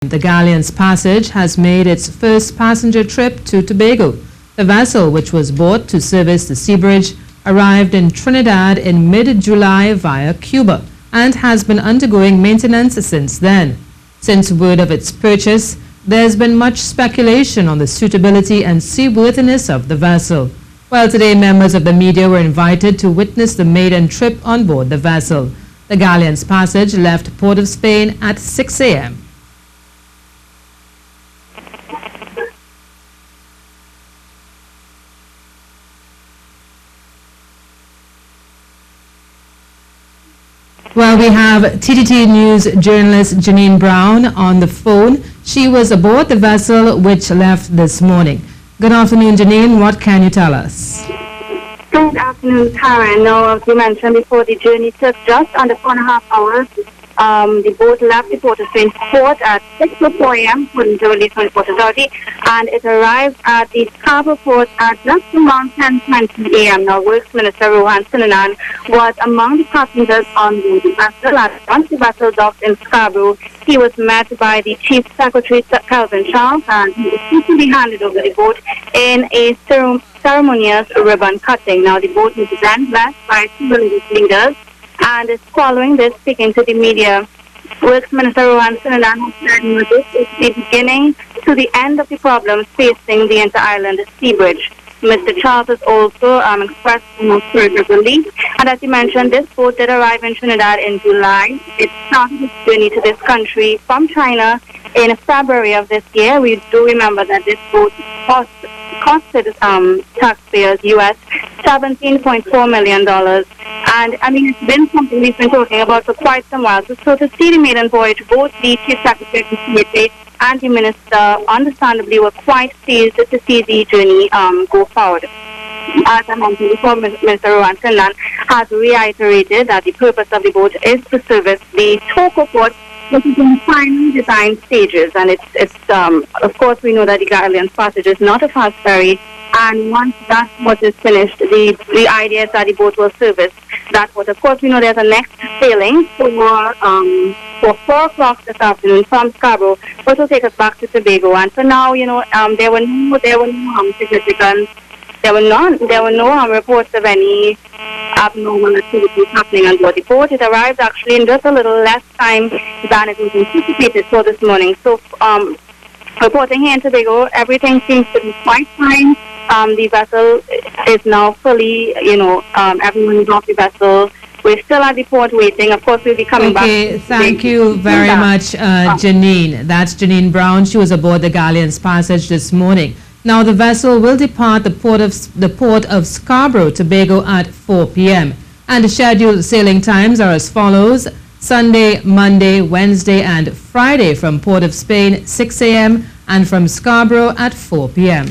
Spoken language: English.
The Galleons Passage has made its first passenger trip to Tobago. The vessel, which was bought to service the sea bridge, arrived in Trinidad in mid-July via Cuba and has been undergoing maintenance since then. Since word of its purchase, there's been much speculation on the suitability and seaworthiness of the vessel. Well, today members of the media were invited to witness the maiden trip on board the vessel. The Galleons Passage left Port of Spain at 6 a.m. Well, we have TTT News journalist Janine Brown on the phone. She was aboard the vessel which left this morning. Good afternoon, Janine. What can you tell us? Good afternoon, Karen. Now, as you mentioned before, the journey took just under 4.5 hours. The boat left the Port of Spain port at 6:04 a.m. according to the Release from the Port Authority, and it arrived at the Scarborough port at just around 10:20 a.m. Now, Works Minister Rohan Sinanan was among the passengers on board the vessel. And once the vessel docked in Scarborough, he was met by the Chief Secretary, Calvin Charles, and he was quickly handed over the boat in a ceremonious ribbon cutting. Now, the boat was then blessed by two religious leaders, and is following this, speaking to the media. Works Minister Rohan Sinanan said this is the beginning to the end of the problems facing the inter-island sea bridge. Mr. Charles has also expressed further relief, and as you mentioned, this boat did arrive in Trinidad in July. It started its journey to this country from China in February of this year. We do remember that this boat costed taxpayers U.S. $17.4 million. And, I mean, it's been something we've been talking about for quite some while. So to see the maiden voyage, both the Chief Secretary and the Minister, understandably, were quite pleased to see the journey go forward. As I mentioned before, Minister Rohan Sinanan has reiterated that the purpose of the boat is to service the Tobago port, which is in the final design stages. And it's of course, we know that the Galleons Passage is not a fast ferry. And once that port is finished, the idea is that the boat will service that port. Of course, we know there's a next sailing for 4 o'clock this afternoon from Scarborough, which will take us back to Tobago. And for now, you know, there were no significant. There were no reports of any abnormal activities happening on board the boat. It arrived actually in just a little less time than it was anticipated for this morning. So, reporting here in Tobago, everything seems to be quite fine. The vessel is now fully, everyone is off the vessel. We're still at the port waiting. Of course, we'll be coming back. Okay, thank you very much, Janine. That's Janine Brown. She was aboard the Galleons Passage this morning. Now, the vessel will depart the Port of Scarborough, Tobago at 4 p.m. And the scheduled sailing times are as follows: Sunday, Monday, Wednesday, and Friday from Port of Spain, 6 a.m., and from Scarborough at 4 p.m.